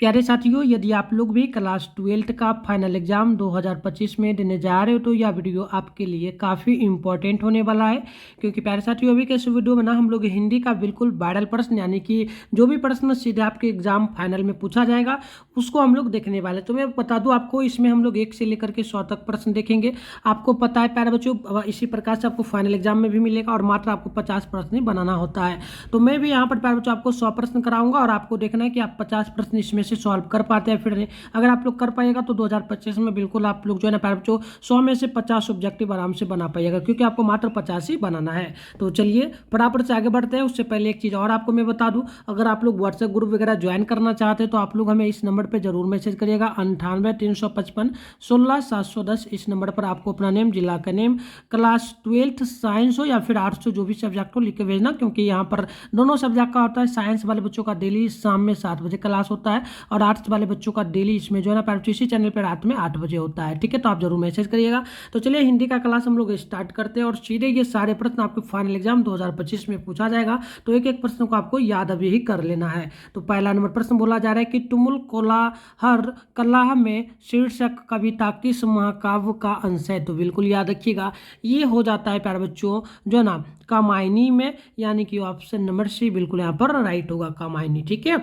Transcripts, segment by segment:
प्यारे साथियों, यदि आप लोग भी क्लास 12th का फाइनल एग्जाम 2025 में देने जा रहे हो तो यह वीडियो आपके लिए काफ़ी इंपॉर्टेंट होने वाला है। क्योंकि प्यारे साथियों, अभी के इस वीडियो में ना हम लोग हिंदी का बिल्कुल वायरल प्रश्न यानी कि जो भी प्रश्न सीधे आपके एग्जाम फाइनल में पूछा जाएगा उसको हम लोग देखने वाले। तो मैं बता दूँ आपको, इसमें हम लोग 1 से लेकर के 100 तक प्रश्न देखेंगे। आपको पता है प्यारे बच्चों, इसी प्रकार से आपको फाइनल एग्जाम में भी मिलेगा और मात्र आपको 50 प्रश्न ही बनाना होता है। तो मैं भी यहाँ पर प्यारे बच्चों आपको 100 प्रश्न कराऊंगा और आपको देखना है कि आप 50 प्रश्न इसमें से सॉल्व कर पाते हैं फिर नहीं। अगर आप लोग कर पाएगा तो 2025 में बिल्कुल आप लोग जो है ना प्यारे बच्चों 100 में से 50 ऑब्जेक्टिव आराम से बना पाइएगा, क्योंकि आपको मात्र 50 ही बनाना है। तो चलिए फटाफट से आगे बढ़ते हैं। उससे पहले एक चीज़ और आपको मैं बता दूं, अगर आप लोग व्हाट्सएप ग्रुप वगैरह ज्वाइन करना चाहते हैं तो आप लोग हमें इस नंबर पर जरूर मैसेज करिएगा 98 355 16 710। इस नंबर पर आपको अपना नेम, जिला का नेम, क्लास 12th साइंस हो या फिर आर्ट्स हो, जो भी सब्जेक्ट हो लिख के भेजना, क्योंकि यहाँ पर दोनों सब्जेक्ट का होता है। साइंस वाले बच्चों का डेली शाम में 7 बजे क्लास होता है और आर्ट्स वाले बच्चों का डेली इसमें जो है ना इसी चैनल पर रात में 8 बजे होता है। ठीक है, तो आप जरूर मैसेज करिएगा। तो चलिए हिंदी का क्लास हम लोग स्टार्ट करते हैं और सीधे ये सारे प्रश्न आपके फाइनल एग्जाम 2025 में पूछा जाएगा। तो एक एक प्रश्न को आपको याद अभी ही कर लेना है। तो पहला नंबर प्रश्न बोला जा रहा है कि तुमुल कोलाहल कलाह में शीर्षक कविता किस महाकाव्य का अंश है। तो बिल्कुल याद रखिएगा, ये हो जाता है प्यारे बच्चों जो ना कामायनी में, यानी कि ऑप्शन नंबर सी बिल्कुल यहाँ पर राइट होगा, कामायनी। ठीक है,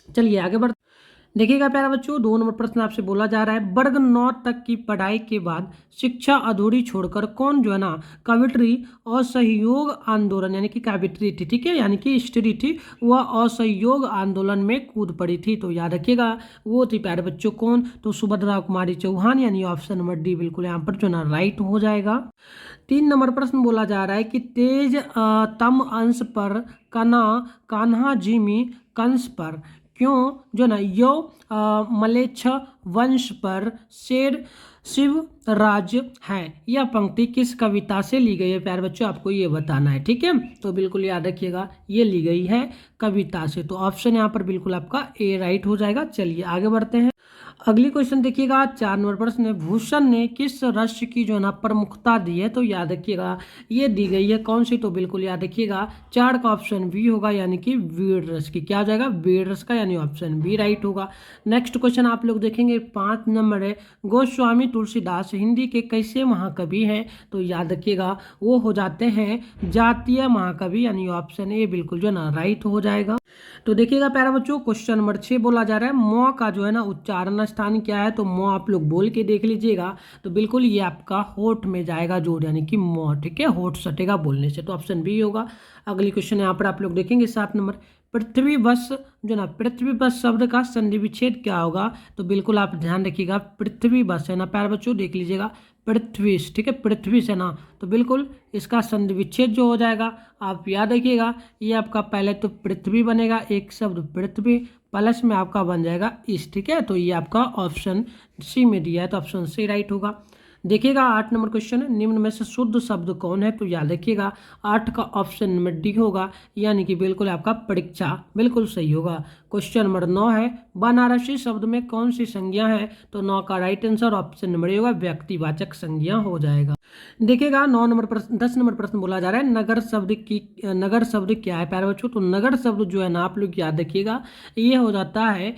चलिए आगे बढ़ते। देखिएगा प्यारा बच्चों, 2 नंबर प्रश्न आपसे बोला जा रहा है, वर्ग 9 तक की पढ़ाई के बाद शिक्षा अधूरी छोड़कर कौन जो है ना कवित्री असहयोग आंदोलन यानी कि कवित्री थी, ठीक है, यानी कि स्त्री थी, वह असहयोग आंदोलन में कूद पड़ी थी। तो याद रखिएगा वो थी प्यारे बच्चों कौन, तो सुभद्रा कुमारी चौहान, यानी ऑप्शन नंबर डी बिल्कुल यहाँ पर जो ना राइट हो जाएगा। 3 नंबर प्रश्न बोला जा रहा है कि तेज तम अंश पर कान्हा जिमी कंस पर क्यों जो ना यो मलेच्छ वंश पर शेर शिव राज्य है। यह पंक्ति किस कविता से ली गई है प्यारे बच्चों, आपको ये बताना है। ठीक है, तो बिल्कुल याद रखिएगा ये ली गई है कविता से। तो ऑप्शन यहाँ पर बिल्कुल आपका ए राइट हो जाएगा। चलिए आगे बढ़ते हैं। अगली क्वेश्चन देखिएगा, 4 नंबर प्रश्न है, भूषण ने किस रस की जो है ना प्रमुखता दी है। तो याद रखिएगा ये दी गई है कौन सी, तो बिल्कुल याद रखिएगा 4 का ऑप्शन बी होगा, यानी कि वीर रस की। क्या हो जाएगा, वीर रस का, यानी ऑप्शन बी राइट होगा। नेक्स्ट क्वेश्चन आप लोग देखेंगे, 5 नंबर है, गोस्वामी तुलसीदास हिंदी के कैसे महाकवि हैं। तो याद रखिएगा वो हो जाते हैं जातीय महाकवि, यानी ऑप्शन ए बिल्कुल जो है ना राइट हो जाएगा। तो देखिएगा प्यारा बच्चों, क्वेश्चन नंबर 6 बोला जा रहा है, म का जो है ना उच्चारण स्थान क्या है। तो म आप लोग बोल के देख लीजिएगा, तो बिल्कुल ये आपका होठ में जाएगा जोड़, यानी कि म। ठीक है, होठ सटेगा बोलने से, तो ऑप्शन बी होगा। अगली क्वेश्चन यहाँ पर आप लोग देखेंगे 7 नंबर, पृथ्वी बस जो ना पृथ्वी बस शब्द का संधि विच्छेद क्या होगा। तो बिल्कुल आप ध्यान रखिएगा, पृथ्वी बस है ना प्यारे बच्चों, देख लीजिएगा पृथ्वी, ठीक है, पृथ्वी से ना, तो बिल्कुल इसका संधि विच्छेद जो हो जाएगा आप याद रखिएगा, ये आपका पहले तो पृथ्वी बनेगा, एक शब्द पृथ्वी प्लस में आपका बन जाएगा इस। ठीक है, तो ये आपका ऑप्शन सी में दिया है, तो ऑप्शन सी राइट होगा। देखिएगा 8 नंबर क्वेश्चन, निम्न में से शुद्ध शब्द कौन है। तो याद रखिएगा 8 का ऑप्शन नंबर डी होगा, यानी कि बिल्कुल आपका परीक्षा बिल्कुल सही होगा। क्वेश्चन नंबर 9 है, बनारसी शब्द में कौन सी संज्ञा है। तो 9 का right answer option number A होगा, व्यक्तिवाचक संज्ञा हो जाएगा। देखिएगा 9 नंबर प्रश्न, 10 नंबर प्रश्न बोला जा रहा है, नगर शब्द क्या है प्यारे बच्चों। तो नगर शब्द जो है ना आप लोग याद रखिएगा ये हो जाता है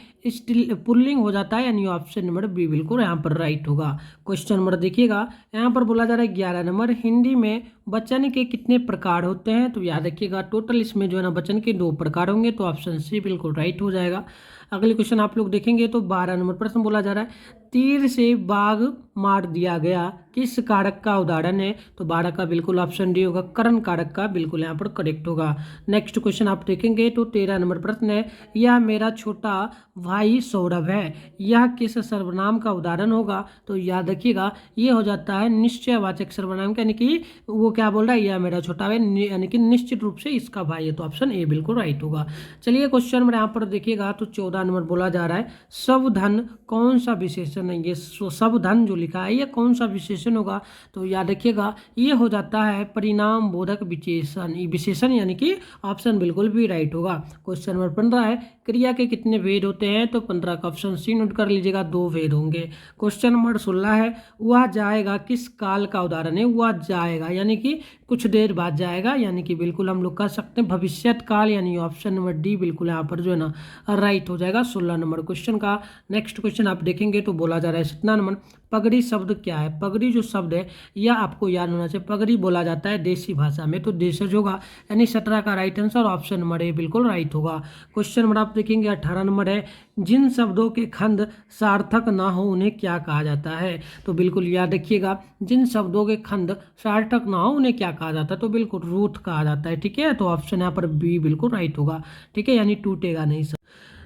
पुल्लिंग हो जाता है, यानी ऑप्शन नंबर बी बिल्कुल यहाँ पर राइट होगा। क्वेश्चन नंबर देखिएगा यहाँ पर बोला जा रहा है 11 नंबर, हिंदी में वचन के कितने प्रकार होते हैं। तो याद रखिएगा टोटल इसमें जो है ना वचन के 2 प्रकार होंगे, तो ऑप्शन सी बिल्कुल राइट हो जाएगा। अगले क्वेश्चन आप लोग देखेंगे तो 12 नंबर प्रश्न बोला जा रहा है, तीर से बाघ मार दिया गया किस कारक का उदाहरण है। तो 12 का बिल्कुल ऑप्शन डी होगा, करण कारक का बिल्कुल यहाँ पर करेक्ट होगा। नेक्स्ट क्वेश्चन आप देखेंगे तो 13 नंबर प्रश्न है, यह मेरा छोटा भाई सौरभ है, यह किस सर्वनाम का उदाहरण होगा। तो याद रखिएगा ये हो जाता है निश्चयवाचक सर्वनाम का, यानी कि वो क्या बोल रहा है, यह मेरा छोटा भाई, यानी कि निश्चित रूप से इसका भाई है, तो ऑप्शन ए बिल्कुल राइट होगा। चलिए क्वेश्चन नंबर यहाँ पर देखिएगा तो 14 नंबर बोला जा रहा है, सावधान कौन सा विशेषण है। ये सावधान जो लिखा है ये कौन सा विशेषण होगा। तो याद रखिएगा ये हो जाता है परिणाम बोधक विशेषण, यानी कि ऑप्शन बिल्कुल भी राइट होगा। क्वेश्चन नंबर 15 है, क्रिया के कितने भेद होते हैं। तो 15 का ऑप्शन सी नोट कर लीजिएगा, 2 भेद होंगे। क्वेश्चन नंबर 16 है, वह जाएगा किस काल का उदाहरण है। वह जाएगा यानी कि कुछ देर बाद जाएगा, यानी कि बिल्कुल हम लोग कह सकते हैं भविष्यत काल, यानी ऑप्शन नंबर डी बिल्कुल यहाँ पर जो है ना राइट हो जाएगा। जाएगा 16 नंबर क्वेश्चन का। नेक्स्ट क्वेश्चन आप देखेंगे तो बोला जा रहा है 17 नंबर, पगड़ी शब्द क्या है। पगड़ी जो शब्द है यह आपको याद होना चाहिए। पगड़ी बोला जाता है देसी भाषा में, तो देशज होगा, यानी 17 का right answer option number A बिल्कुल राइट होगा। क्वेश्चन नंबर आप देखेंगे 18 नंबर है, जिन शब्दों के खंड सार्थक ना हो उन्हें क्या कहा जाता है। तो बिल्कुल याद रखिएगा, जिन शब्दों के खंड सार्थक ना हो उन्हें क्या कहा जाता है, तो बिल्कुल रूथ कहा जाता है। ठीक है, तो ऑप्शन यहाँ पर बी बिल्कुल राइट होगा। ठीक है, यानी टूटेगा नहीं सर।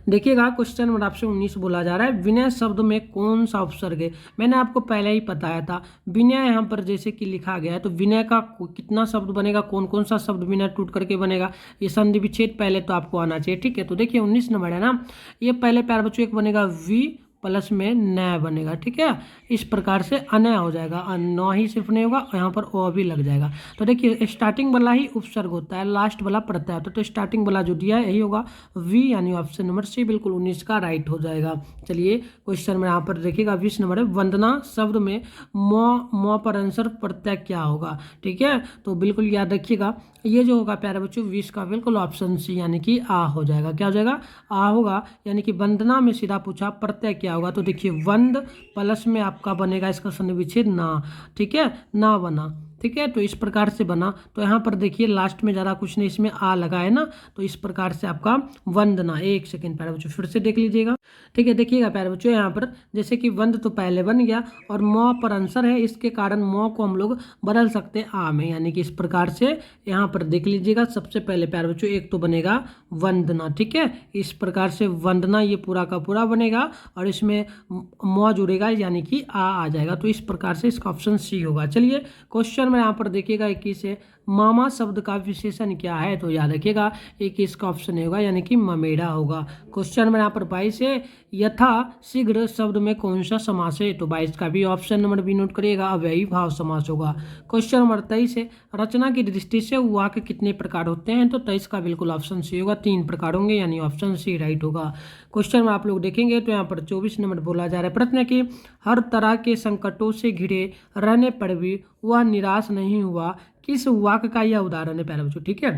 देखिएगा क्वेश्चन नंबर आपसे 19 बोला जा रहा है, विनय शब्द में कौन सा उपसर्ग है। मैंने आपको पहले ही बताया था, विनय यहाँ पर जैसे कि लिखा गया है, तो विनय का कितना शब्द बनेगा, कौन कौन सा शब्द विनय टूट करके बनेगा, ये संधि विच्छेद पहले तो आपको आना चाहिए। ठीक है, तो देखिए 19 नंबर है ना, ये पहले प्यारे बच्चों एक बनेगा वी प्लस में नया बनेगा। ठीक है, इस प्रकार से अनय हो जाएगा, न ही सिर्फ नहीं होगा, यहाँ पर ओ भी लग जाएगा। तो देखिए स्टार्टिंग वाला ही उपसर्ग होता है, लास्ट वाला प्रत्यय होता है, तो स्टार्टिंग वाला जो दिया है यही होगा वी, यानी ऑप्शन नंबर सी बिल्कुल 19 का राइट हो जाएगा। चलिए क्वेश्चन में यहाँ पर देखिएगा 20 नंबर है, वंदना शब्द में म पर आंसर प्रत्यय क्या होगा। ठीक है, तो बिल्कुल याद रखिएगा, ये जो होगा प्यारे बच्चों 20 का बिल्कुल ऑप्शन सी यानी कि आ हो जाएगा। क्या हो जाएगा, आ होगा, यानी कि वंदना में सीधा पूछा प्रत्यय क्या होगा, तो देखिए वंद प्लस में आपका बनेगा इसका संधि विच्छेद ना। ठीक है, ना बना। ठीक है, तो इस प्रकार से बना, तो यहाँ पर देखिए लास्ट में ज़्यादा कुछ नहीं, इसमें आ लगा है ना, तो इस प्रकार से आपका वंदना। एक सेकेंड प्यारे बच्चों फिर से देख लीजिएगा। ठीक है, देखिएगा प्यारे बच्चों यहाँ पर जैसे कि वंद तो पहले बन गया और म पर आंसर है, इसके कारण म को हम लोग बदल सकते हैं आ में, यानी कि इस प्रकार से यहाँ पर देख लीजिएगा। सबसे पहले प्यारे बच्चों एक तो बनेगा वंदना। ठीक है, इस प्रकार से वंदना ये पूरा का पूरा बनेगा और इसमें म जुड़ेगा यानी कि आ जाएगा, तो इस प्रकार से इसका ऑप्शन सी होगा। चलिए क्वेश्चन में यहाँ पर देखिएगा 21 है, मामा शब्द का विशेषण क्या है, तो याद रखिएगा 21 का ऑप्शन होगा यानी कि ममेड़ा होगा। क्वेश्चन में यहाँ पर 22 है, यथा शीघ्र शब्द में कौन सा समास है, तो 22 का भी ऑप्शन नंबर बी नोट करिएगा, अव्ययी भाव समास होगा। क्वेश्चन नंबर 23 है, रचना की दृष्टि से वाक्य कितने प्रकार होते हैं, तो 23 का बिल्कुल ऑप्शन सी होगा, 3 प्रकार होंगे, यानी ऑप्शन सी राइट होगा। क्वेश्चन में आप लोग देखेंगे तो यहाँ पर 24 नंबर बोला जा रहा है, प्रश्न की हर तरह के संकटों से घिरे रहने पर भी वह निराश नहीं हुआ, किस वाक्य का यह उदाहरण है प्यारे बच्चों। ठीक है,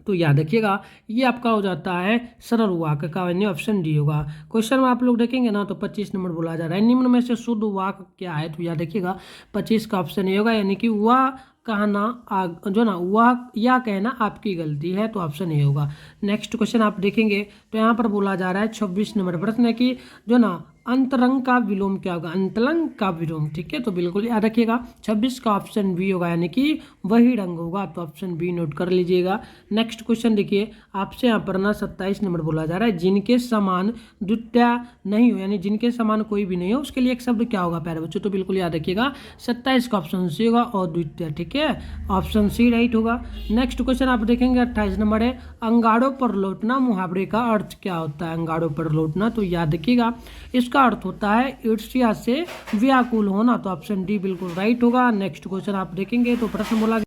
तो याद रखिएगा ये आपका हो जाता है सरल वाक्य का, यानी ऑप्शन डी होगा। क्वेश्चन में आप लोग देखेंगे ना तो 25 नंबर बोला जा रहा है, निम्न में से शुद्ध वाक्य क्या है, तो याद रखिएगा 25 का ऑप्शन ये होगा, यानी कि वह कहना जो ना वह या कहना आपकी गलती है, तो ऑप्शन ए होगा। नेक्स्ट क्वेश्चन आप देखेंगे तो यहाँ पर बोला जा रहा है 26 नंबर प्रश्न है कि जो ना अंतरंग का विलोम क्या होगा, अंतरंग का विलोम। ठीक है, तो बिल्कुल याद रखिएगा 26 का ऑप्शन बी होगा, यानी कि वही रंग होगा, तो ऑप्शन बी नोट कर लीजिएगा। नेक्स्ट क्वेश्चन देखिए आपसे यहाँ पर ना 27 नंबर बोला जा रहा है, जिनके समान द्वितीय नहीं हो, यानी जिनके समान कोई भी नहीं हो उसके लिए एक शब्द क्या होगा प्यारे बच्चों, तो बिल्कुल याद रखिएगा 27 का ऑप्शन सी होगा और द्वितीय। ठीक है, ऑप्शन सी राइट होगा। नेक्स्ट क्वेश्चन आप देखेंगे 28 नंबर है, अंगाड़ों पर लौटना मुहावरे का अर्थ क्या होता है, अंगाड़ों पर लौटना, तो याद रखिएगा इसका अर्थ होता है ईर्ष्या से व्याकुल होना, तो ऑप्शन डी बिल्कुल राइट होगा। नेक्स्ट क्वेश्चन आप देखेंगे तो प्रश्न बोला,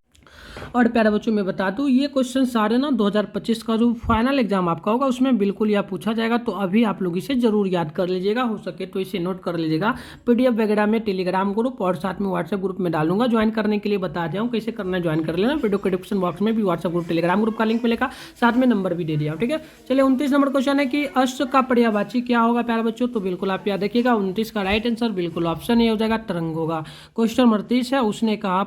और प्यारे बच्चों मैं बता दूं ये क्वेश्चन सारे ना 2025 का जो फाइनल एग्जाम आपका होगा उसमें बिल्कुल यह पूछा जाएगा, तो अभी आप लोग इसे जरूर याद कर लीजिएगा, हो सके तो इसे नोट कर लीजिएगा। पीडीएफ वगैरह में टेलीग्राम ग्रुप और साथ में व्हाट्सएप ग्रुप में डालूंगा, ज्वाइन करने के लिए बता दिया हूँ कैसे करना है, ज्वाइन कर लेना। वीडियो के डिस्क्रिप्शन बॉक्स में भी व्हाट्सएप ग्रुप टेलीग्राम ग्रुप का लिंक मिलेगा, साथ में नंबर भी दे दिया। ठीक है, चलिए 29 नंबर क्वेश्चन है कि अश्व का पर्यायवाची क्या होगा प्यारे बच्चों, तो बिल्कुल आप याद रखिएगा 29 का राइट आंसर बिल्कुल ऑप्शन ए हो जाएगा, तरंग होगा। क्वेश्चन नंबर 30 है, उसने कहा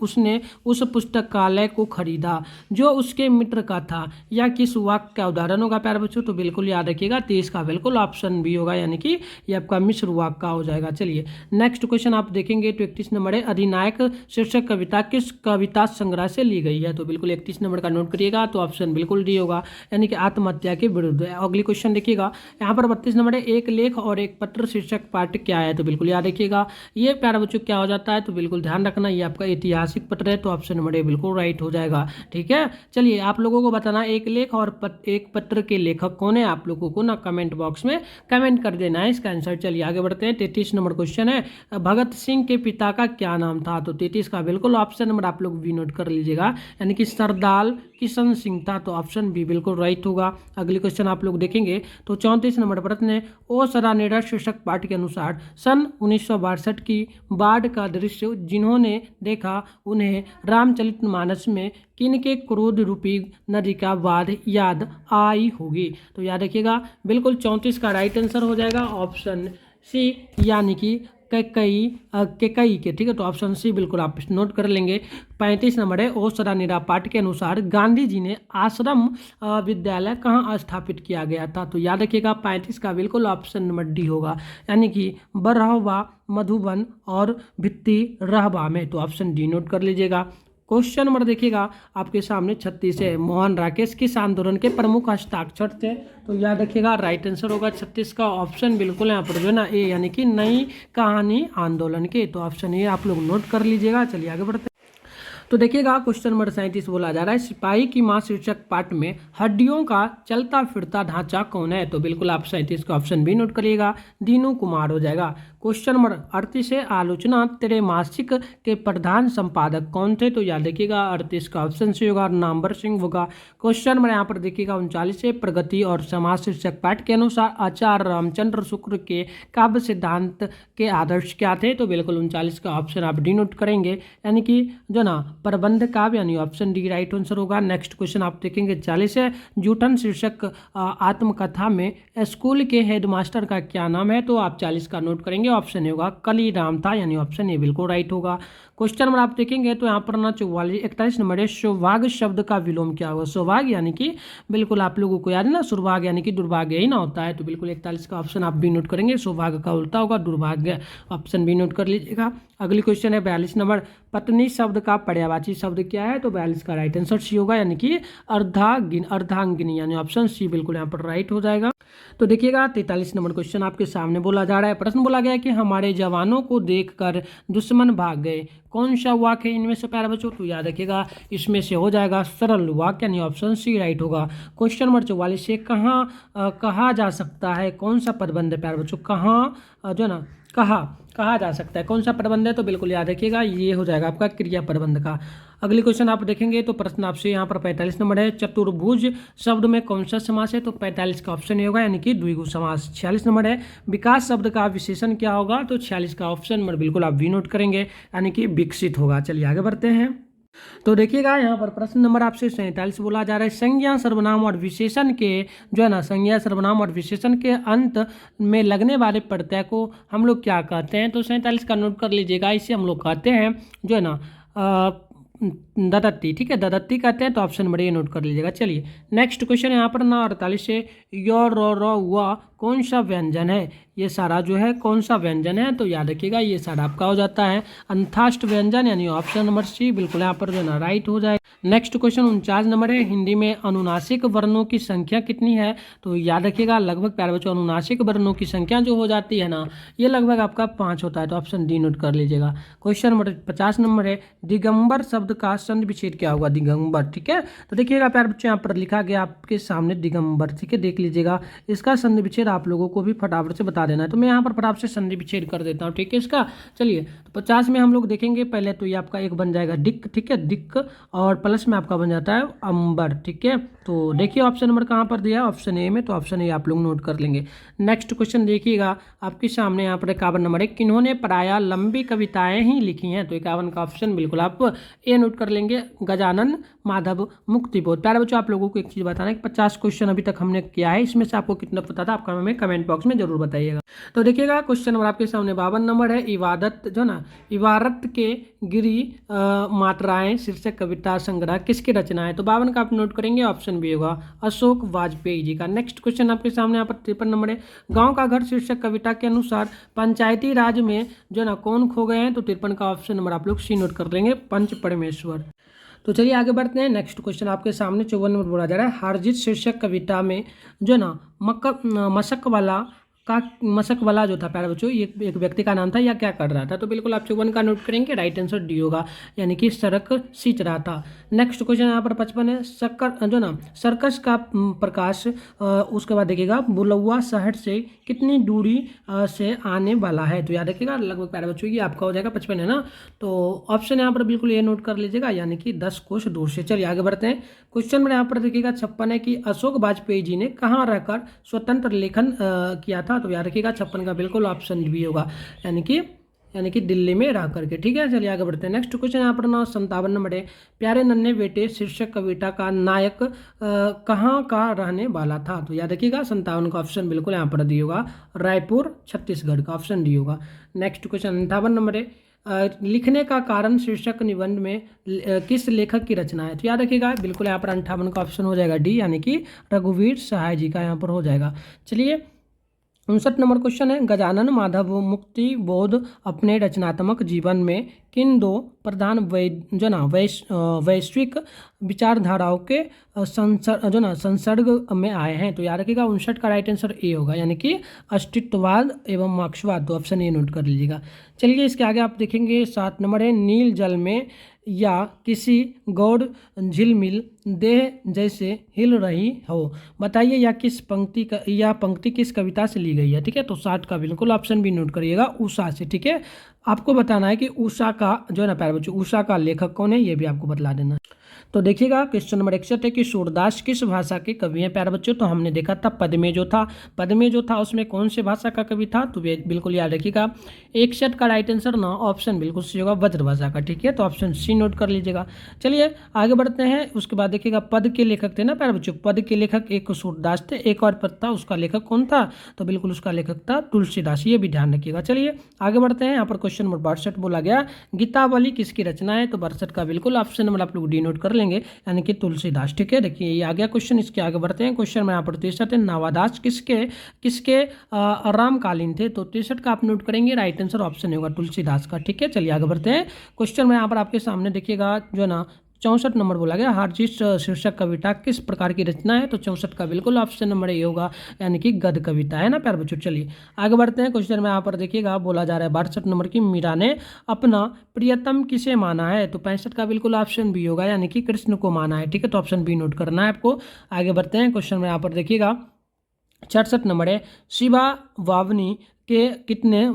उसने उस पुस्तकालय को खरीदा जो उसके मित्र का था, या किस वाक्य का उदाहरण होगा प्यारे बच्चों, तो बिल्कुल याद रखिएगा 30 का बिल्कुल ऑप्शन बी होगा, यानी कि ये आपका मिश्र वाक्य का हो जाएगा। चलिए नेक्स्ट क्वेश्चन आप देखेंगे तो 31 नंबर है, अधिनायक शीर्षक कविता किस कविता संग्रह से ली गई है, तो बिल्कुल 31 नंबर का नोट करिएगा, तो ऑप्शन बिल्कुल डी होगा, यानी कि आत्महत्या के विरुद्ध। अगली क्वेश्चन देखिएगा यहाँ पर 32 नंबर है, एक लेख और एक पत्र शीर्षक पाठ क्या है, तो बिल्कुल याद रखिएगा ये प्यारे बच्चों क्या हो जाता है, तो बिल्कुल ध्यान रखना ये आपका ऐतिहासिक पत्र है, तो ऑप्शन नंबर ए बिल्कुल राइट हो जाएगा। ठीक है, चलिए आप लोगों को बताना एक लेख और एक पत्र के लेखक कौन है, आप लोगों को ना कमेंट बॉक्स में कमेंट कर देना है इसका आंसर। चलिए आगे बढ़ते हैं, 33 नंबर क्वेश्चन है, भगत सिंह के पिता का क्या नाम था, तो 33 का बिल्कुल ऑप्शन नंबर आप लोग भी नोट कर लीजिएगा, यानी कि सरदार किशन सिंह था, तो ऑप्शन बी बिल्कुल राइट होगा। अगली क्वेश्चन आप लोग देखेंगे तो 34 नंबर प्रश्न है, ओ सरानेरा शीर्षक पाठ के अनुसार सन 1962 की बाढ़ का दृश्य जिन्होंने देखा उन्हें रामचरितमानस में किन के क्रोध रूपी नदी का वाद याद आई होगी। तो याद रखिएगा बिल्कुल 34 का राइट आंसर हो जाएगा ऑप्शन सी, यानी कि केकई के, ठीक है। तो ऑप्शन सी बिल्कुल आप नोट कर लेंगे। 35 नंबर है, ओ सरानेरा पाठ के अनुसार गांधी जी ने आश्रम विद्यालय कहाँ स्थापित किया गया था। तो याद रखिएगा 35 का बिल्कुल ऑप्शन नंबर डी होगा, यानी कि बरहवा, मधुबन और भित्ती रहबा में। तो ऑप्शन डी नोट कर लीजिएगा। क्वेश्चन नंबर देखिएगा आपके सामने 36 है, मोहन राकेश किस आंदोलन के प्रमुख हस्ताक्षर थे। तो याद रखिएगा राइट आंसर होगा 36 का ऑप्शन बिल्कुल यहाँ पर जो है ना ए, यानी कि नई कहानी आंदोलन के। तो ऑप्शन ए आप लोग नोट कर लीजिएगा। चलिए आगे बढ़ते हैं। तो देखिएगा क्वेश्चन नंबर 37 बोला जा रहा है, सिपाही की मां शीर्षक पाठ में हड्डियों का चलता फिरता ढांचा कौन है। तो बिल्कुल आप 37 का ऑप्शन भी नोट करिएगा, दीनू कुमार हो जाएगा। क्वेश्चन नंबर 38 है, आलोचना तेरे मासिक के प्रधान संपादक कौन थे। तो याद रखिएगा 38 का ऑप्शन सी होगा, नामवर सिंह होगा। क्वेश्चन नंबर यहाँ पर देखिएगा 39 है, प्रगति और समाज शीर्षक पाठ के अनुसार आचार्य रामचंद्र शुक्ल के काव्य सिद्धांत के आदर्श क्या थे। तो बिल्कुल 39 का ऑप्शन आप डी नोट करेंगे, यानी कि जो ना प्रबंध काव्य, यानी ऑप्शन डी राइट आंसर होगा। नेक्स्ट क्वेश्चन आप देखेंगे 40 है, जूठन शीर्षक आत्मकथा में स्कूल के हेडमास्टर का क्या नाम है। तो आप 40 का नोट करेंगे, ऑप्शन ए होगा कली राम था, यानी ऑप्शन ए बिल्कुल राइट होगा। क्वेश्चन नंबर आप देखेंगे तो यहाँ पर ना 41 नंबर है, सौभाग्य शब्द का विलोम क्या होगा। सौभाग्य यानी कि बिल्कुल आप लोगों को याद है ना, दुर्भाग्य यानी कि दुर्भाग्य ही ना होता है। तो बिल्कुल 41 का ऑप्शन आप भी नोट करेंगे, सौभाग्य का उल्टा होगा दुर्भाग्य, ऑप्शन भी नोट कर लीजिएगा। अगली क्वेश्चन है 42 नंबर, पत्नी शब्द का पर्यायवाची शब्द क्या है। तो 42 का राइट आंसर सी होगा, यानी कि अर्धांगिनी, यानी ऑप्शन सी बिल्कुल यहाँ पर राइट हो जाएगा। तो देखिएगा 43 नंबर क्वेश्चन आपके सामने बोला जा रहा है, प्रश्न बोला गया है कि हमारे जवानों को देखकर दुश्मन भाग गए, कौन सा वाक्य इनमें से प्यारे बच्चों। तो याद रखिएगा इसमें से हो जाएगा सरल वाक्य, यानी ऑप्शन सी राइट होगा। क्वेश्चन नंबर 44 से कहा जा सकता है, कौन सा पदबंध है प्यारे बच्चों, जो ना कहा जा सकता है, कौन सा पदबंध है। तो बिल्कुल याद रखिएगा ये हो जाएगा आपका क्रिया पदबंध का। अगली क्वेश्चन आप देखेंगे तो प्रश्न आपसे यहाँ पर 45 नंबर है, चतुर्भुज शब्द में कौन सा समास है। तो 45 का ऑप्शन होगा, यानी कि द्विगु समास। 46 नंबर है, विकास शब्द का विशेषण क्या होगा। तो 46 का ऑप्शन नंबर बिल्कुल आप भी नोट करेंगे, यानी कि विकसित होगा। चलिए आगे बढ़ते हैं। तो देखिएगा यहाँ पर प्रश्न नंबर आपसे 47 बोला जा रहा है, संज्ञा सर्वनाम और विशेषण के जो है ना, संज्ञा सर्वनाम और विशेषण के अंत में लगने वाले प्रत्यय को हम लोग क्या कहते हैं। तो 47 का नोट कर लीजिएगा, इसे हम लोग कहते हैं जो है ना ददत्ती, ठीक है, ददत्ती कहते हैं। तो ऑप्शन नंबर ए नोट कर लीजिएगा। चलिए नेक्स्ट क्वेश्चन यहाँ पर ना 48 से, यो रो हुआ कौन सा व्यंजन है। ये सारा जो है कौन सा व्यंजन है। तो याद रखिएगा ये सारा आपका हो जाता है अंथाष्ट व्यंजन, यानी ऑप्शन नंबर सी बिल्कुल यहाँ पर जो ना राइट हो जाए। नेक्स्ट क्वेश्चन 49 नंबर है, हिंदी में अनुनासिक वर्णों की संख्या कितनी है। तो याद रखिएगा लगभग प्यारे बच्चों अनुनासिक वर्णों की संख्या जो हो जाती है ना, ये लगभग आपका 5 होता है। तो ऑप्शन डी नोट कर लीजिएगा। क्वेश्चन नंबर 50 नंबर है, दिगंबर शब्द का संधि विच्छेद क्या होगा। दिगंबर, ठीक है। तो देखिएगा प्यारे बच्चों यहाँ पर लिखा गया आपके सामने दिगंबर, ठीक है, देख लीजिएगा। इसका संधि विच्छेद आप लोगों को भी फटाफट से बता देना है, तो मैं यहाँ पर फटाफट से संधि विच्छेद कर देता हूँ, ठीक है इसका। चलिए तो 50 में हम लोग देखेंगे पहले, तो ये आपका एक बन जाएगा डिक, ठीक है, डिक, और प्लस में आपका बन जाता है अंबर, ठीक है। तो देखिए ऑप्शन नंबर कहाँ पर दिया, ऑप्शन ए में। तो ऑप्शन ए आप लोग नोट कर लेंगे। नेक्स्ट क्वेश्चन देखिएगा आपके सामने यहाँ पर 51 नंबर है, किन्होंने प्रायः लंबी कविताएं ही लिखी हैं। तो 51 का ऑप्शन बिल्कुल आप ए नोट कर लेंगे, गजानन माधव मुक्तिबोध। प्यारे बच्चों आप लोगों को एक चीज़ बताना है कि 50 क्वेश्चन अभी तक हमने किया है, इसमें से आपको कितना पता था आपका हमें कमेंट बॉक्स में जरूर बताइएगा। तो देखिएगा क्वेश्चन नंबर आपके सामने 52 नंबर है, इबादत जो ना, इबारत के गिरी मात्राएं शीर्षक कविता संग्रह किसकी रचना है। तो 52 का आप नोट करेंगे, ऑप्शन बी होगा अशोक वाजपेयी जी का। नेक्स्ट क्वेश्चन आपके सामने यहाँ पर 53 नंबर है, गांव का घर शीर्षक कविता के अनुसार पंचायती राज में जो ना कौन खो गए हैं। तो 53 का ऑप्शन नंबर आप लोग सी नोट कर लेंगे, पंच परमेश्वर। तो चलिए आगे बढ़ते हैं। नेक्स्ट क्वेश्चन आपके सामने 54 नंबर बोला जा रहा है, हारजीत शीर्षक कविता में जो ना मशक वाला का मशक वाला जो था प्यारे बच्चों, ये एक व्यक्ति का नाम था या क्या कर रहा था? तो बिल्कुल आप 54 का नोट करेंगे, राइट आंसर डी होगा, यानी कि सड़क सींच रहा था। नेक्स्ट क्वेश्चन यहाँ पर 55 है, जो ना सर्कस का प्रकाश उसके बाद देखिएगा बुलौआ शहर से कितनी दूरी से आने वाला है? तो याद रखिएगा लगभग प्यारे बच्चों ये आपका हो जाएगा 55 है ना, तो ऑप्शन यहाँ पर बिल्कुल ये नोट कर लीजिएगा, यानी कि 10 कोस दूर से। चलिए आगे बढ़ते हैं। क्वेश्चन में यहाँ पर देखिएगा 56 है कि अशोक वाजपेयी जी ने कहाँ रहकर स्वतंत्र लेखन किया था? तो याद रखिएगा 56 का बिल्कुल ऑप्शन भी होगा, यानी कि दिल्ली में रह करके। ठीक है, चलिए आगे बढ़ते हैं। नेक्स्ट क्वेश्चन यहाँ पर 57 नंबर है, प्यारे नन्हे बेटे शीर्षक कविता का नायक कहाँ का रहने वाला था? तो याद रखिएगा 57 का ऑप्शन बिल्कुल यहाँ पर दी होगा, रायपुर छत्तीसगढ़ का ऑप्शन डी होगा। नेक्स्ट क्वेश्चन 58 नंबर है, लिखने का कारण शीर्षक निबंध में किस लेखक की रचना है? तो याद रखिएगा बिल्कुल यहाँ पर 58 का ऑप्शन हो जाएगा डी, यानी कि रघुवीर सहाय जी का यहाँ पर हो जाएगा। चलिए 59 नंबर क्वेश्चन है, गजानन माधव मुक्ति बोध अपने रचनात्मक जीवन में किन दो प्रधान वैश्विक विचारधाराओं के संसर्ग में आए हैं? तो याद रखिएगा 59 का राइट आंसर ए होगा, यानी कि अस्तित्ववाद एवं मार्क्सवाद। तो ऑप्शन ए नोट कर लीजिएगा। चलिए इसके आगे आप देखेंगे 7 नंबर है, नील जल में या किसी गौड़ झिलमिल देह जैसे हिल रही हो, बताइए यह पंक्ति किस कविता से ली गई है? ठीक है, तो 60 का बिल्कुल ऑप्शन भी नोट करिएगा, उषा से। ठीक है, आपको बताना है कि उषा का जो है ना प्यारे बच्चों, उषा का लेखक कौन है, ये भी आपको बतला देना है। तो देखिएगा क्वेश्चन नंबर 61 है कि सूरदास किस भाषा के कवि हैं प्यारे बच्चों? तो हमने देखा था पद्मे जो था उसमें कौन से भाषा का कवि था? तो बिल्कुल याद रखिएगा 61 का राइट आंसर ना ऑप्शन बिल्कुल सी होगा, ब्रजभाषा का। ठीक है, तो ऑप्शन सी नोट कर लीजिएगा। चलिए आगे बढ़ते हैं। उसके बाद देखिएगा पद के लेखक थे ना प्यारे बच्चों, पद के लेखक एक सूरदास थे, एक और पद था, उसका लेखक कौन था? तो बिल्कुल उसका लेखक था तुलसीदास, ये भी ध्यान रखिएगा। चलिए आगे बढ़ते हैं। यहाँ पर क्वेश्चन नंबर 62 बोला गया, गीतावली किसकी रचना है? तो 62 का बिल्कुल ऑप्शन नंबर आप लोग डी नोट कर लेंगे, यानी कि तुलसीदास। ठीक है, देखिए ये आ गया क्वेश्चन। इसके आगे बढ़ते हैं। क्वेश्चन में यहाँ पर 63 है, नवादास किसके रामकालीन थे? तो 63 का आप नोट करेंगे, राइट आंसर ऑप्शन होगा तुलसीदास का। ठीक है, चलिए आगे बढ़ते हैं। क्वेश्चन में यहाँ पर आपके सामने देखिएगा जो ना 64 नंबर बोला गया, हारजीत शीर्षक कविता किस प्रकार की रचना है? तो 64 का बिल्कुल ऑप्शन नंबर ए होगा, यानी कि गद्य कविता है ना प्यारे बच्चों। चलिए आगे बढ़ते हैं। क्वेश्चन में यहाँ पर देखिएगा बोला जा रहा है 62 नंबर की, मीरा ने अपना प्रियतम किसे माना है? तो 65 का बिल्कुल ऑप्शन बी होगा, यानी कि कृष्ण को माना है। ठीक है, तो ऑप्शन बी नोट करना है आपको। आगे बढ़ते हैं। क्वेश्चन में यहाँ पर देखिएगा 66 नंबर है, शिवा वावनी के कितने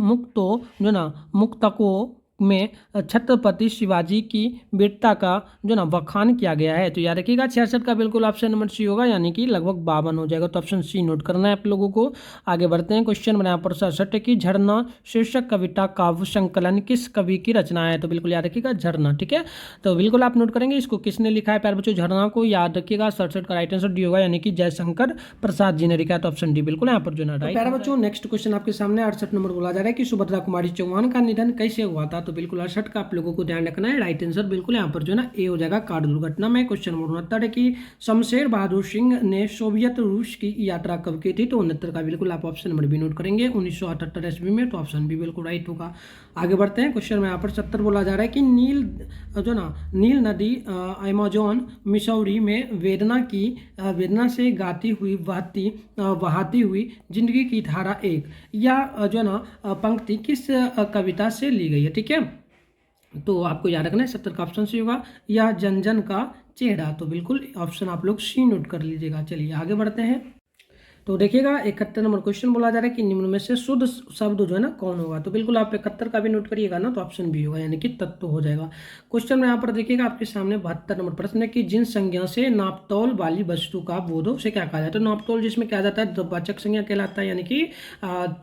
मुक्तकों में छत्रपति शिवाजी की वीरता का जो ना बखान किया गया है? तो याद रखिएगा 66 का बिल्कुल ऑप्शन नंबर सी होगा, यानी कि लगभग 52 हो जाएगा। तो ऑप्शन सी नोट करना है आप लोगों को। आगे बढ़ते हैं। क्वेश्चन में यहाँ पर 67 की झरना शीर्षक कविता काव्य संकलन किस कवि की रचना है? तो बिल्कुल याद रखिएगा झरना। ठीक है, तो बिल्कुल आप नोट करेंगे इसको किसने लिखा है प्यारे बच्चों, झरना को। याद रखिएगा 67 का राइट आंसर डी होगा, यानी कि जयशंकर प्रसाद जी ने लिखा है। तो ऑप्शन डी बिल्कुल यहाँ पर जो ना राइट। प्यारे बच्चों नेक्स्ट क्वेश्चन आपके सामने 68 नंबर बोला जा रहा है कि सुभद्रा कुमारी चौहान का निधन कैसे हुआ था? तो बिल्कुल 68 का आप लोगों को ध्यान रखना है, राइट आंसर बिल्कुल यहाँ पर जो ना ए हो जाएगा, कार दुर्घटना में। क्वेश्चन नंबर 69 है कि शमशेर बहादुर सिंह ने सोवियत रूस की यात्रा कब की थी? तो 69 का बिल्कुल आप ऑप्शन नंबर बी नोट करेंगे, 1978 ईस्वी में। तो ऑप्शन बी बिल्कुल राइट होगा। आगे बढ़ते हैं। क्वेश्चन में यहाँ पर 70 बोला जा रहा है कि नील नदी अमेजोन मिसौरी में वेदना से गाती हुई बहाती हुई जिंदगी की धारा एक या पंक्ति किस कविता से ली गई है? ठीक है, तो आपको याद रखना है 70 का ऑप्शन सी होगा, या जन जन का चेहरा। तो बिल्कुल ऑप्शन आप लोग सी नोट कर लीजिएगा। चलिए आगे बढ़ते हैं। तो देखिएगा 71 नंबर क्वेश्चन बोला जा रहा है कि निम्न में से शुद्ध शब्द जो है ना कौन होगा? तो बिल्कुल आप 71 का भी नोट करिएगा ना, तो ऑप्शन बी होगा, यानी कि तत्व हो जाएगा। क्वेश्चन में यहाँ पर देखिएगा आपके सामने 72 नंबर प्रश्न है कि जिन संज्ञा से नापतोल वाली वस्तु का बोध हो उसे क्या कहा जाता है? तो नापतोल जिसमें क्या जाता है, द्रव्यवाचक संज्ञा कहलाता है, यानी कि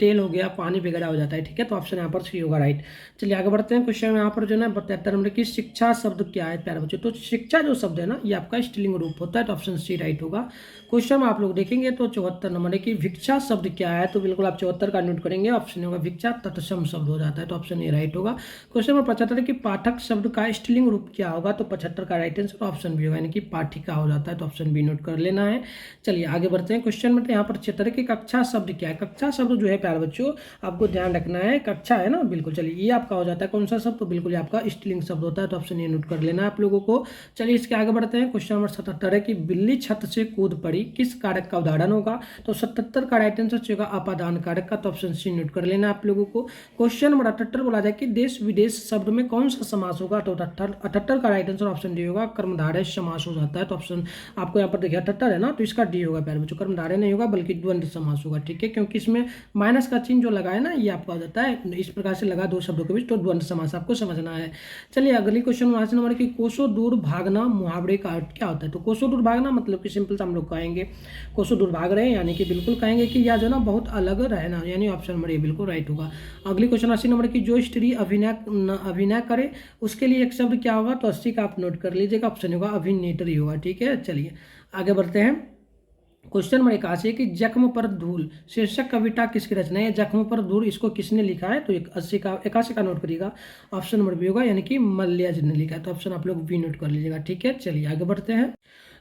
तेल हो गया, पानी वगैरह हो जाता है। ठीक है, तो ऑप्शन यहाँ पर सी होगा, राइट। चलिए आगे बढ़ते हैं। क्वेश्चन में यहाँ पर जो है 72 नंबर की शिक्षा शब्द क्या है प्यारे बच्चों? तो शिक्षा जो शब्द है ना ये आपका स्त्रीलिंग रूप होता है, तो ऑप्शन सी राइट होगा। क्वेश्चन में आप लोग देखेंगे तो 74 नंबर है कि भिक्षा शब्द क्या है? तो बिल्कुल आप 74 का नोट करेंगे, ऑप्शन होगा भिक्षा, तत्सम शब्द हो जाता है, तो ऑप्शन ए राइट होगा। क्वेश्चन नंबर 75 है कि पाठक शब्द का स्त्रीलिंग रूप क्या होगा? तो 75 का राइट आंसर ऑप्शन बी होगा, यानी कि पाठिका हो जाता है, तो ऑप्शन बी नोट कर लेना है। चलिए आगे बढ़ते हैं। क्वेश्चन में यहाँ पर 76 की कक्षा शब्द क्या है? कक्षा शब्द जो है प्यारे बच्चों आपको ध्यान रखना है, कक्षा है ना, बिल्कुल। चलिए ये आपका हो जाता है कौन सा शब्द? तो बिल्कुल आपका स्त्रीलिंग शब्द होता है, तो ऑप्शन ए नोट कर लेना है आप लोगों को। चलिए इसके आगे बढ़ते हैं। क्वेश्चन नंबर 77 है कि बिल्ली छत से कूद पड़ी किस कारक का उदाहरण होगा? तो 77 का राइट आंसर होगा अपादान कारक का, तो ऑप्शन सी नोट कर लेना आप लोगों को। क्वेश्चन नंबर 78 बोला जाए कि देश विदेश शब्द में कौन सा समास होगा, तो 78 का राइट आंसर ऑप्शन डी होगा, कर्मधारय समास हो जाता है। तो ऑप्शन आपको यहाँ पर देखिए 78 है ना, तो इसका डी होगा प्यारे बच्चों, कर्मधारय नहीं होगा बल्कि द्वंद्व समास होगा, ठीक है, क्योंकि इसमें माइनस का चिन्ह जो लगा है ना, ये आपको आ जाता है इस प्रकार से लगा दो शब्दों के बीच, तो द्वंद्व समास आपको समझना है। चलिए अगली क्वेश्चन 79 नंबर की कोसों दूर भागना मुहावरे का अर्थ क्या होता है। तो कोसों दूर भागना मतलब कि सिंपल से हम लोग कहेंगे कोसों दूर भाग रहे हैं, यानी कि बिल्कुल कहेंगे कि या जो ना बहुत अलग रहना, यानी ऑप्शन नंबर ए बिल्कुल राइट होगा। अगली क्वेश्चन 80 नंबर की जो स्त्री अभिनय करे उसके लिए एक शब्द क्या होगा, तो 80 का आप नोट कर लीजिएगा, ऑप्शन होगा अभिनेत्री होगा, ठीक है। चलिए आगे बढ़ते हैं। क्वेश्चन नंबर 81 है कि जख्म पर धूल शीर्षक कविता किसकी रचना है। जख्म पर धूल इसको किसने लिखा है, तो 81 का नोट करिएगा, ऑप्शन नंबर बी होगा, यानी कि मल्लिया जी ने लिखा है, तो ऑप्शन आप लोग बी नोट कर लीजिएगा, ठीक है। चलिए आगे बढ़ते हैं।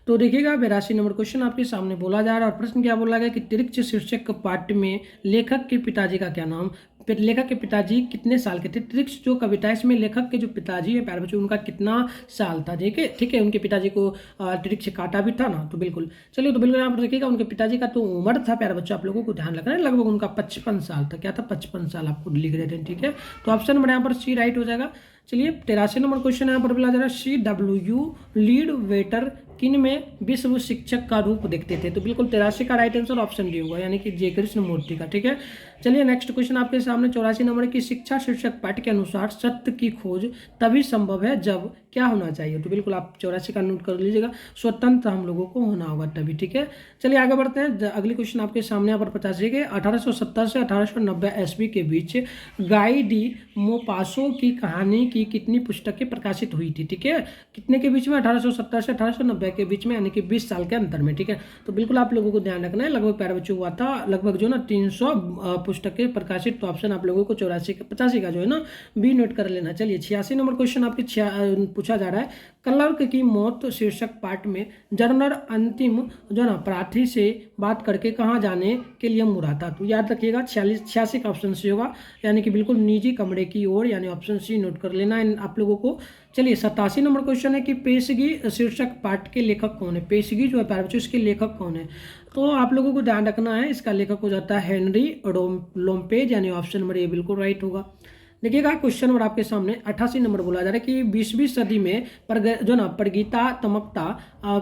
तो देखिएगा 82 नंबर क्वेश्चन आपके सामने बोला जा रहा है और प्रश्न क्या बोला गया कि तिरिक्त शीर्षक पाठ में लेखक के पिताजी का क्या नाम, लेखक के पिताजी कितने साल के थे। तिरिक्त जो कविता है इसमें लेखक के जो पिताजी है प्यारे बच्चों उनका कितना साल था, ठीक है, उनके पिताजी को तिरिक्त से काटा भी था ना, तो बिल्कुल चलिए, तो बिल्कुल यहाँ पर देखिएगा उनके पिताजी का तो उम्र था प्यारे बच्चों, आप लोगों को ध्यान रखना है, लगभग उनका 55 साल था, क्या था 55 साल आपको लिख रहे थे, ठीक है। तो ऑप्शन नंबर यहाँ पर सी राइट हो जाएगा। चलिए 83 नंबर क्वेश्चन यहाँ पर बोला जा रहा है CW लीड वेटर किन में विश्व शिक्षक का रूप देखते थे। तो बिल्कुल 83 का राइट आंसर ऑप्शन डी होगा, यानी कि जे कृष्ण मूर्ति का, ठीक है। चलिए नेक्स्ट क्वेश्चन आपके सामने 84 नंबर की शिक्षा शीर्षक पाठ के अनुसार सत्य की खोज तभी संभव है जब क्या होना चाहिए। तो बिल्कुल आप 84 का नोट कर लीजिएगा, स्वतंत्र हम लोगों को होना होगा तभी, ठीक है। चलिए आगे बढ़ते हैं। अगली क्वेश्चन आपके सामने यहाँ पर 85 के 1870 से 1890 ईस्वी के बीच गाई डी मोपासो की कहानी की कितनी पुस्तकें प्रकाशित हुई थी, ठीक है, कितने के बीच में, 1870 से 1890 के बीच में, यानी कि 20 साल के अंतर में, ठीक है। तो बिल्कुल आप लोगों को ध्यान रखना है, लगभग प्यारे बच्चों हुआ था लगभग जो ना 300 पुस्तकें प्रकाशित, तो ऑप्शन आप लोगों को 85 का जो है ना बी नोट कर लेना। चलिए 86 नंबर क्वेश्चन आपके पूछा जा रहा है क्लर्क की मौत शीर्षक पाठ में जनरल अंतिम जो ना प्रार्थी से बात करके कहाँ जाने के लिए मुड़ा था। तो याद रखिएगा 86 का ऑप्शन सी होगा, यानी कि बिल्कुल निजी कमरे की ओर, यानी ऑप्शन सी नोट कर लेना है आप लोगों को। चलिए 87 नंबर क्वेश्चन है कि पेशगी शीर्षक पाठ के लेखक कौन है। पेशगी जो है प्यारे बच्चों इसके लेखक कौन है, तो आप लोगों को ध्यान रखना है, इसका लेखक हो जाता है हेनरी लोम्पेज, यानी ऑप्शन नंबर ए बिल्कुल राइट होगा। देखिएगा क्वेश्चन नंबर आपके सामने 88 नंबर बोला जा रहा है कि 20वीं सदी में जो ना प्रगीतात्मकता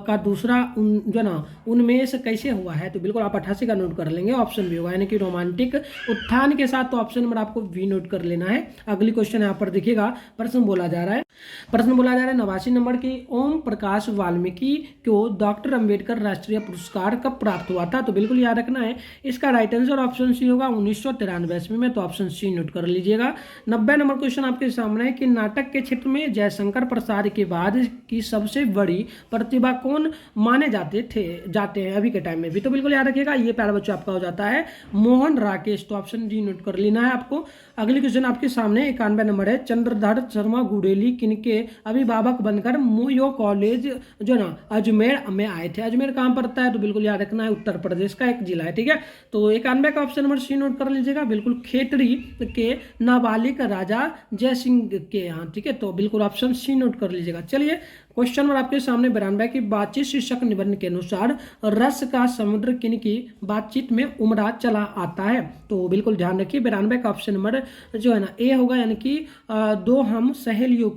का दूसरा जो ना उन्मेष कैसे हुआ है। तो बिल्कुल आप 88 का नोट कर लेंगे, ऑप्शन भी होगा, यानी कि रोमांटिक उत्थान के साथ, तो ऑप्शन नंबर आपको वी नोट कर लेना है। अगली क्वेश्चन यहाँ पर देखिएगा प्रश्न बोला जा रहा है 89 नंबर की ओम प्रकाश वाल्मीकि को डॉक्टर अंबेडकर राष्ट्रीय पुरस्कार कब प्राप्त हुआ था। तो बिल्कुल याद रखना है, इसका राइट आंसर ऑप्शन सी होगा 1993 में, तो ऑप्शन सी नोट कर लीजिएगा। 90 नंबर क्वेश्चन आपके सामने है कि नाटक के क्षेत्र में जयशंकर प्रसाद के बाद की सबसे बड़ी प्रतिभा कौन माने जाते हैं अभी के टाइम में भी। तो बिल्कुल याद रखिएगा, ये प्यारा बच्चों आपका हो जाता है मोहन राकेश, तो ऑप्शन डी नोट कर लेना है आपको। अगली क्वेश्चन आपके सामने 91 नंबर है चंद्रधर शर्मा गुडेली किनके अभिभावक बनकर मोयो कॉलेज जो ना अजमेर में आए थे। अजमेर कहाँ पड़ता है, तो बिल्कुल याद रखना है उत्तर प्रदेश का एक जिला है, ठीक है। तो 91 का ऑप्शन नंबर सी नोट कर लीजिएगा, बिल्कुल खेतड़ी के नाबालिग राजा जय सिंह के यहाँ, ठीक है, तो बिल्कुल ऑप्शन सी नोट कर लीजिएगा। चलिए क्वेश्चन नंबर आपके सामने 92 की बातचीत शीर्षक निबंध के अनुसार रस का समुद्र किन की बातचीत में उमड़ा चला आता है। तो बिल्कुल ध्यान रखिए 92 का ऑप्शन नंबर जो है ना ए होगा, यानी कि दो हम सहेलियों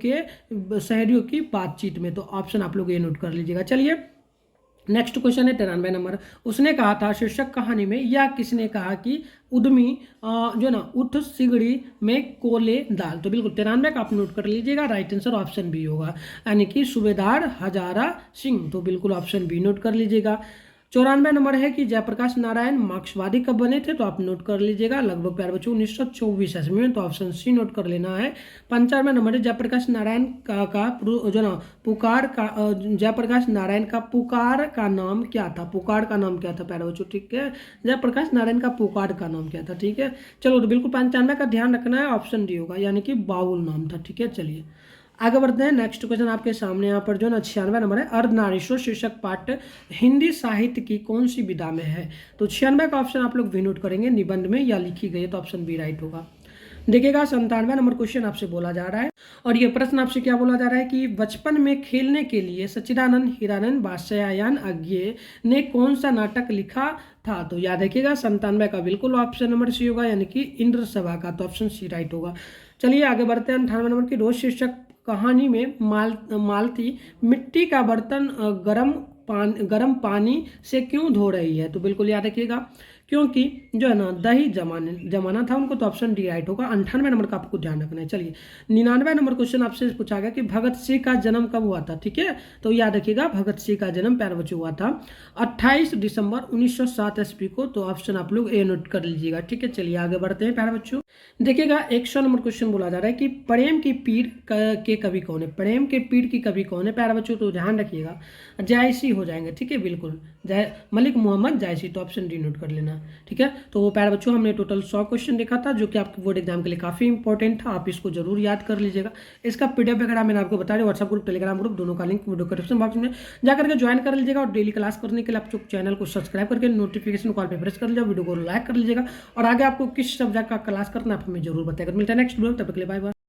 की बातचीत में, तो ऑप्शन आप लोग ये नोट कर लीजिएगा। चलिए नेक्स्ट क्वेश्चन है 93 नंबर, उसने कहा था शीर्षक कहानी में या किसने कहा कि उद्यमी जो ना उठ सिगड़ी में कोले डाल। तो बिल्कुल 93 का आप नोट कर लीजिएगा, राइट आंसर ऑप्शन बी होगा, यानी कि सूबेदार हजारा सिंह, तो बिल्कुल ऑप्शन बी नोट कर लीजिएगा। 94 नंबर है कि जयप्रकाश नारायण मार्क्सवादी कब बने थे, तो आप नोट कर लीजिएगा, लगभग प्यारे बच्चों 1924 ईस्वी में, तो ऑप्शन सी नोट कर लेना है। 95 नंबर है जयप्रकाश नारायण का जो ना पुकार का जयप्रकाश नारायण का पुकार का नाम क्या था। पुकार का नाम क्या था प्यारे बच्चों, ठीक है, जयप्रकाश नारायण का पुकार का नाम क्या था, ठीक है। चलो तो बिल्कुल 95 का ध्यान रखना है, ऑप्शन डी होगा, यानी कि बाउल नाम था, ठीक है। चलिए आगे बढ़ते हैं। नेक्स्ट क्वेश्चन आपके सामने यहाँ पर जो ना 96 नंबर है अर्धनारीश्वर शीर्षक पाठ हिंदी साहित्य की कौन सी विधा में है। तो 96 का ऑप्शन आप लोग भी नोट करेंगे, निबंध में या लिखी गई, तो ऑप्शन बी राइट होगा। देखिएगा 97 नंबर क्वेश्चन आपसे बोला जा रहा है और ये प्रश्न आपसे क्या बोला जा रहा है कि बचपन में खेलने के लिए सच्चिदानंद हीरानंद वात्स्यायन अज्ञे ने कौन सा नाटक लिखा था। तो याद रखिएगा 97 का बिल्कुल ऑप्शन नंबर सी होगा, यानी कि इंद्र सभा का, तो ऑप्शन सी राइट होगा। चलिए आगे बढ़ते हैं। 98 नंबर की रोज शीर्षक कहानी में मालती मिट्टी का बर्तन गर्म पानी से क्यों धो रही है। तो बिल्कुल याद रखिएगा क्योंकि जो है ना दही जमाना था उनको, तो ऑप्शन डी राइट होगा। 98 नंबर का आपको ध्यान रखना है। चलिए 99 नंबर क्वेश्चन आपसे पूछा गया कि भगत सिंह का जन्म कब हुआ था। ठीक है, तो याद रखिएगा भगत सिंह का जन्म प्यारे बच्चों हुआ था 28 दिसंबर 1907 ईस्वी को, तो ऑप्शन आप लोग ए नोट कर लीजिएगा। ठीक है, चलिए आगे बढ़ते हैं प्यारे बच्चों। देखिएगा 100 नंबर क्वेश्चन बोला जा रहा है कि प्रेम की पीड़ के कवि कौन है। प्रेम के पीड़ की कवि कौन है प्यारे बच्चों, तो ध्यान रखिएगा जायसी हो जाएंगे। ठीक है, बिल्कुल मलिक मोहम्मद जायसी, तो ऑप्शन डी नोट कर लेना। ठीक है, तो प्यारे बच्चों हमने टोटल 100 क्वेश्चन देखा था जो कि आपके बोर्ड एग्जाम के लिए काफी इंपॉर्टेंट था, आप इसको जरूर याद कर लीजिएगा। इसका पीडीएफ वगैरह मैंने आपको बता दिया, व्हाट्सएप ग्रुप टेलीग्राम ग्रुप दोनों का लिंक वीडियो डिस्क्रिप्शन बॉक्स में जाकर के ज्वाइन कर लीजिएगा। और डेली क्लास करने के लिए आप चैनल को सब्सक्राइब करके नोटिफिकेशन कॉल पे प्रेस कर लीजिएगा, वीडियो को लाइक कर लीजिएगा और आगे आपको किस सब्जेक्ट का क्लास करना है आप हमें जरूर बताएगा। मिलता है नेक्स्ट वीडियो, तब तक के लिए बाय बाय।